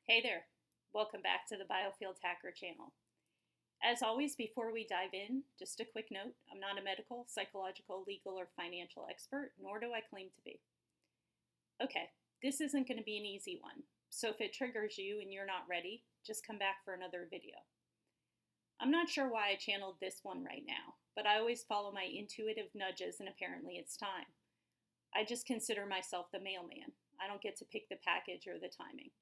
Hey there, welcome back to the Biofield Hacker channel. As always, before we dive in, just a quick note, I'm not a medical, psychological, legal, or financial expert, nor do I claim to be. Okay, this isn't going to be an easy one, so if it triggers you and you're not ready, just come back for another video. I'm not sure why I channeled this one right now, but I always follow my intuitive nudges and apparently it's time. I just consider myself the mailman. I don't get to pick the package or the timing.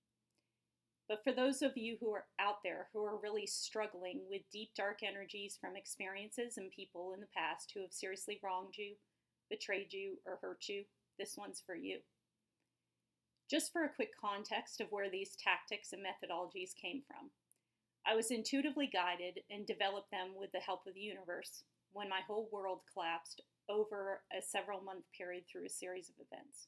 But for those of you who are out there who are really struggling with deep, dark energies from experiences and people in the past who have seriously wronged you, betrayed you, or hurt you, this one's for you. Just for a quick context of where these tactics and methodologies came from, I was intuitively guided and developed them with the help of the universe when my whole world collapsed over a several-month period through a series of events.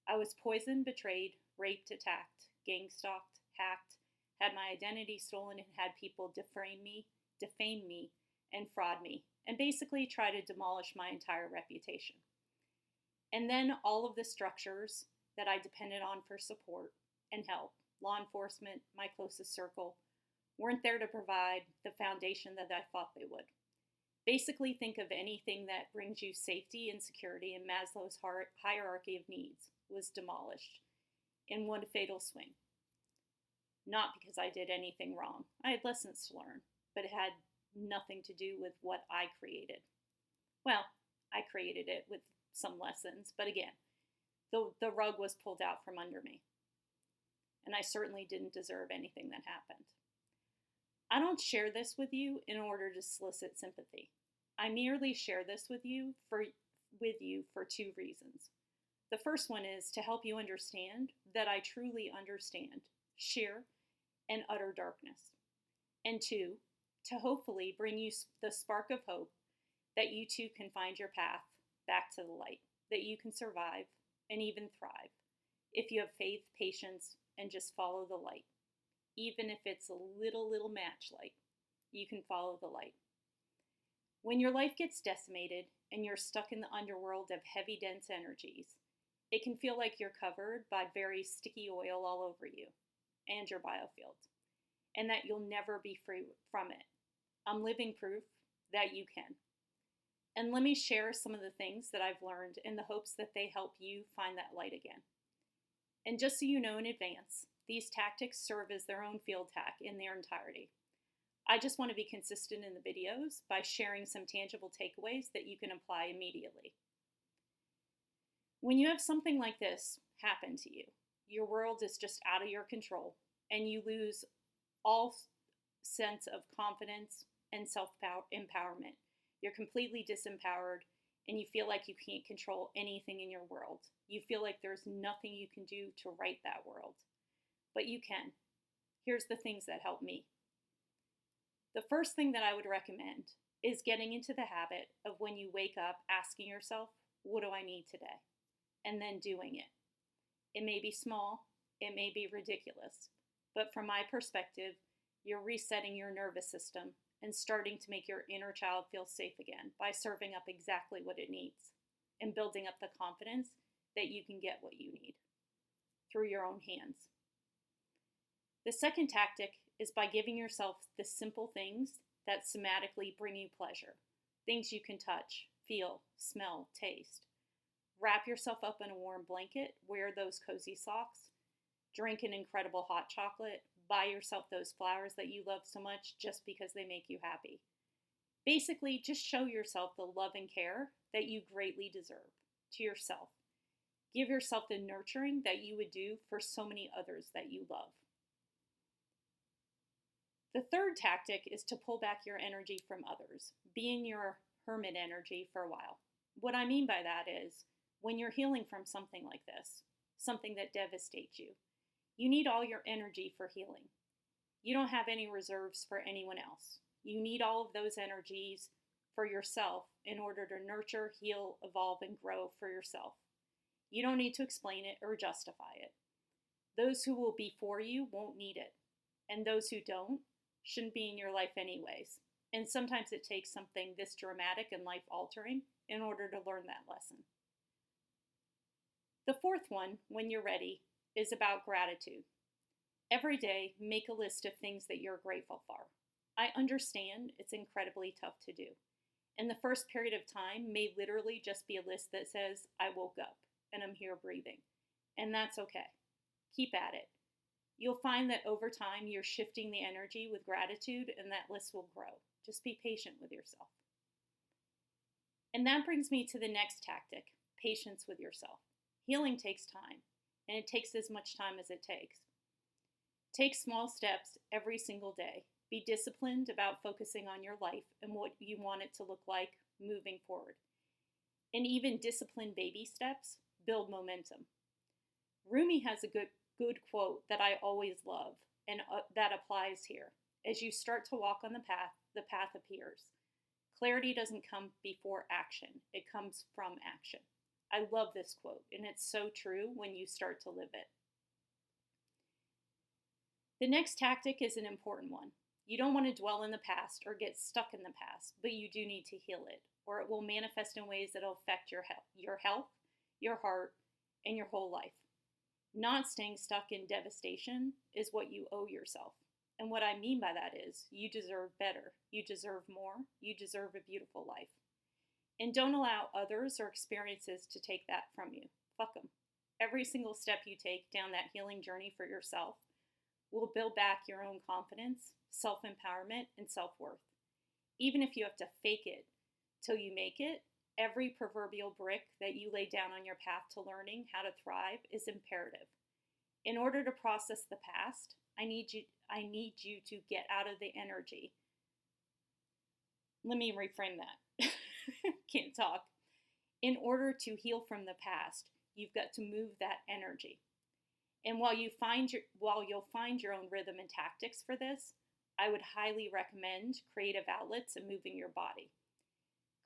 I was poisoned, betrayed, raped, attacked, gang-stalked, hacked, had my identity stolen, and had people defame me, and fraud me, and basically try to demolish my entire reputation. And then all of the structures that I depended on for support and help, law enforcement, my closest circle, weren't there to provide the foundation that I thought they would. Basically, think of anything that brings you safety and security in Maslow's hierarchy of needs was demolished in one fatal swing. Not because I did anything wrong. I had lessons to learn, but it had nothing to do with what I created. Well, I created it with some lessons, but again, the rug was pulled out from under me. And I certainly didn't deserve anything that happened. I don't share this with you in order to solicit sympathy. I merely share this with you for two reasons. The first one is to help you understand that I truly understand sheer and utter darkness. And two, to hopefully bring you the spark of hope that you too can find your path back to the light, that you can survive and even thrive if you have faith, patience, and just follow the light. Even if it's a little match light, you can follow the light. When your life gets decimated and you're stuck in the underworld of heavy, dense energies, it can feel like you're covered by very sticky oil all over you and your biofield, and that you'll never be free from it. I'm living proof that you can. And let me share some of the things that I've learned in the hopes that they help you find that light again. And just so you know in advance, these tactics serve as their own field hack in their entirety. I just want to be consistent in the videos by sharing some tangible takeaways that you can apply immediately. When you have something like this happen to you, your world is just out of your control and you lose all sense of confidence and self-empowerment. You're completely disempowered and you feel like you can't control anything in your world. You feel like there's nothing you can do to right that world. But you can. Here's the things that help me. The first thing that I would recommend is getting into the habit of when you wake up asking yourself, what do I need today? And then doing it. It may be small, it may be ridiculous, but from my perspective, you're resetting your nervous system and starting to make your inner child feel safe again by serving up exactly what it needs and building up the confidence that you can get what you need through your own hands. The second tactic is by giving yourself the simple things that somatically bring you pleasure, things you can touch, feel, smell, taste. Wrap yourself up in a warm blanket, wear those cozy socks, drink an incredible hot chocolate, buy yourself those flowers that you love so much just because they make you happy. Basically, just show yourself the love and care that you greatly deserve to yourself. Give yourself the nurturing that you would do for so many others that you love. The third tactic is to pull back your energy from others, be in your hermit energy for a while. What I mean by that is, when you're healing from something like this, something that devastates you, you need all your energy for healing. You don't have any reserves for anyone else. You need all of those energies for yourself in order to nurture, heal, evolve, and grow for yourself. You don't need to explain it or justify it. Those who will be for you won't need it, and those who don't shouldn't be in your life anyways. And sometimes it takes something this dramatic and life-altering in order to learn that lesson. The fourth one, when you're ready, is about gratitude. Every day, make a list of things that you're grateful for. I understand it's incredibly tough to do. And the first period of time may literally just be a list that says, I woke up and I'm here breathing. And that's okay. Keep at it. You'll find that over time you're shifting the energy with gratitude and that list will grow. Just be patient with yourself. And that brings me to the next tactic, patience with yourself. Healing takes time, and it takes as much time as it takes. Take small steps every single day. Be disciplined about focusing on your life and what you want it to look like moving forward. And even disciplined baby steps build momentum. Rumi has a good quote that I always love, and that applies here. As you start to walk on the path appears. Clarity doesn't come before action, it comes from action. I love this quote, and it's so true when you start to live it. The next tactic is an important one. You don't want to dwell in the past or get stuck in the past, but you do need to heal it, or it will manifest in ways that will affect your health, your heart, and your whole life. Not staying stuck in devastation is what you owe yourself. And what I mean by that is you deserve better, you deserve more, you deserve a beautiful life. And don't allow others or experiences to take that from you. Fuck them. Every single step you take down that healing journey for yourself will build back your own confidence, self-empowerment, and self-worth. Even if you have to fake it till you make it, every proverbial brick that you lay down on your path to learning how to thrive is imperative. In order to process the past, I need you to get out of the energy. Let me reframe that. Can't talk. In order to heal from the past, you've got to move that energy. And while you'll find your own rhythm and tactics for this, I would highly recommend creative outlets and moving your body.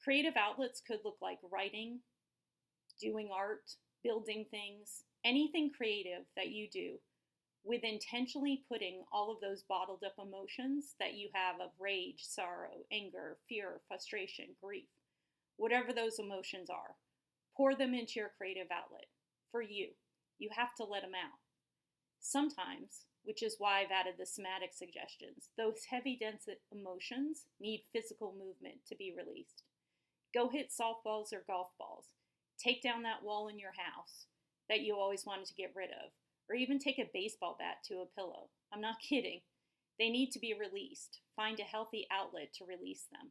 Creative outlets could look like writing, doing art, building things, anything creative that you do, with intentionally putting all of those bottled up emotions that you have of rage, sorrow, anger, fear, frustration, grief, whatever those emotions are, pour them into your creative outlet. For you, you have to let them out. Sometimes, which is why I've added the somatic suggestions, those heavy, dense emotions need physical movement to be released. Go hit softballs or golf balls. Take down that wall in your house that you always wanted to get rid of. Or even take a baseball bat to a pillow. I'm not kidding. They need to be released. Find a healthy outlet to release them.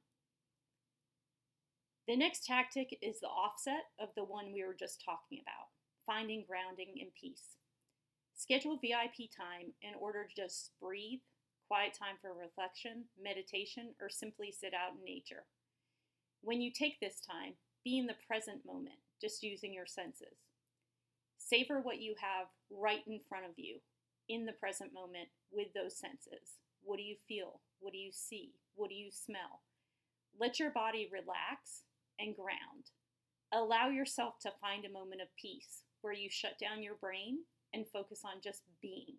The next tactic is the offset of the one we were just talking about, finding grounding and peace. Schedule VIP time in order to just breathe, quiet time for reflection, meditation, or simply sit out in nature. When you take this time, be in the present moment, just using your senses. Savor what you have right in front of you, in the present moment, with those senses. What do you feel? What do you see? What do you smell? Let your body relax and ground. Allow yourself to find a moment of peace where you shut down your brain and focus on just being.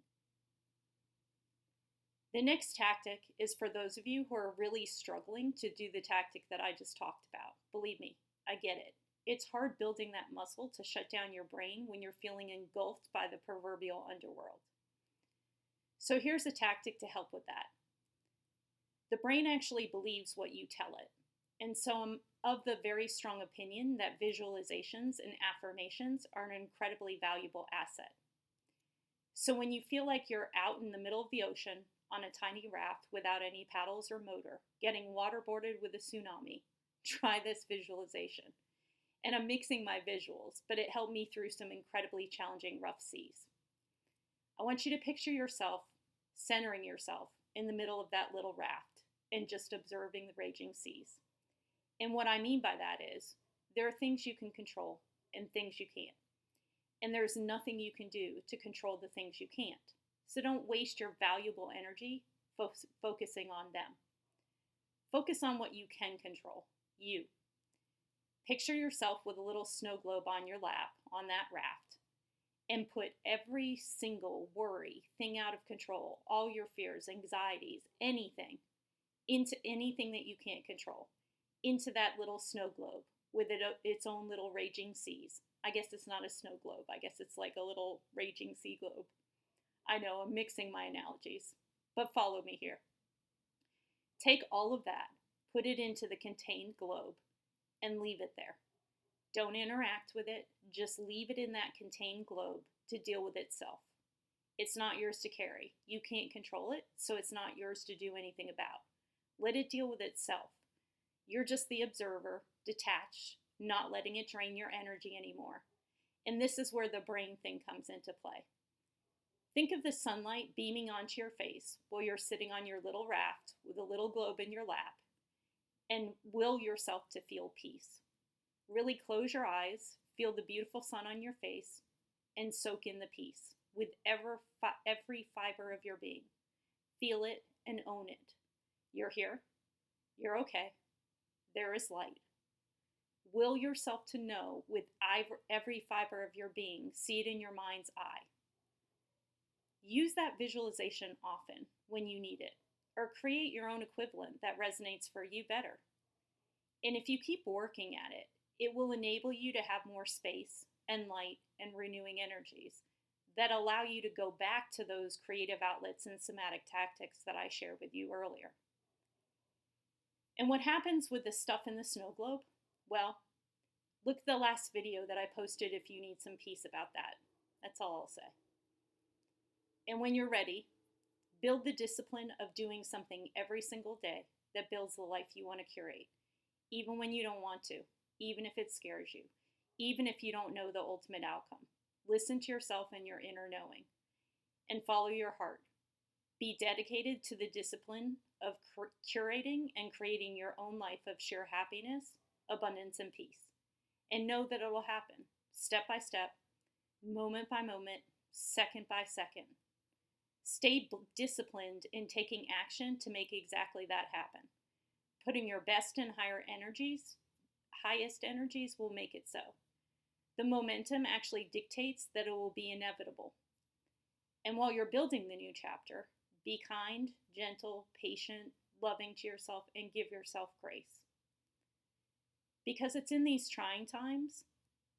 The next tactic is for those of you who are really struggling to do the tactic that I just talked about. Believe me, I get it. It's hard building that muscle to shut down your brain when you're feeling engulfed by the proverbial underworld. So here's a tactic to help with that. The brain actually believes what you tell it. And so I'm of the very strong opinion that visualizations and affirmations are an incredibly valuable asset. So when you feel like you're out in the middle of the ocean on a tiny raft without any paddles or motor, getting waterboarded with a tsunami, try this visualization. And I'm mixing my visuals, but it helped me through some incredibly challenging rough seas. I want you to picture yourself centering yourself in the middle of that little raft and just observing the raging seas. And what I mean by that is there are things you can control and things you can't. And there's nothing you can do to control the things you can't. So don't waste your valuable energy focusing on them. Focus on what you can control, you. Picture yourself with a little snow globe on your lap on that raft and put every single worry, thing out of control, all your fears, anxieties, anything, into anything that you can't control, into that little snow globe with its own little raging seas. I guess it's not a snow globe. I guess it's like a little raging sea globe. I know I'm mixing my analogies, but follow me here. Take all of that, put it into the contained globe, and leave it there. Don't interact with it, just leave it in that contained globe to deal with itself. It's not yours to carry. You can't control it, so it's not yours to do anything about. Let it deal with itself. You're just the observer, detached, not letting it drain your energy anymore. And this is where the brain thing comes into play. Think of the sunlight beaming onto your face while you're sitting on your little raft with a little globe in your lap, and will yourself to feel peace. Really close your eyes, feel the beautiful sun on your face, and soak in the peace with every fiber of your being. Feel it and own it. You're here. You're okay. There is light. Will yourself to know with every fiber of your being, see it in your mind's eye. Use that visualization often when you need it, or create your own equivalent that resonates for you better. And if you keep working at it, it will enable you to have more space and light and renewing energies that allow you to go back to those creative outlets and somatic tactics that I shared with you earlier. And what happens with the stuff in the snow globe? Well, look at the last video that I posted if you need some peace about that. That's all I'll say. And when you're ready, build the discipline of doing something every single day that builds the life you want to curate, even when you don't want to, even if it scares you, even if you don't know the ultimate outcome. Listen to yourself and your inner knowing, and follow your heart. Be dedicated to the discipline of curating and creating your own life of sheer happiness, abundance, and peace. And know that it will happen, step by step, moment by moment, second by second. Stay disciplined in taking action to make exactly that happen. Putting your best and highest energies will make it so. The momentum actually dictates that it will be inevitable. And while you're building the new chapter, be kind, gentle, patient, loving to yourself, and give yourself grace. Because it's in these trying times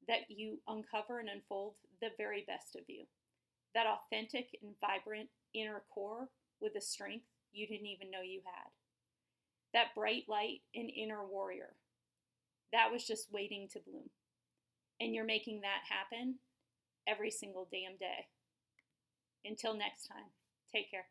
that you uncover and unfold the very best of you. That authentic and vibrant inner core with a strength you didn't even know you had. That bright light and inner warrior. That was just waiting to bloom. And you're making that happen every single damn day. Until next time, take care.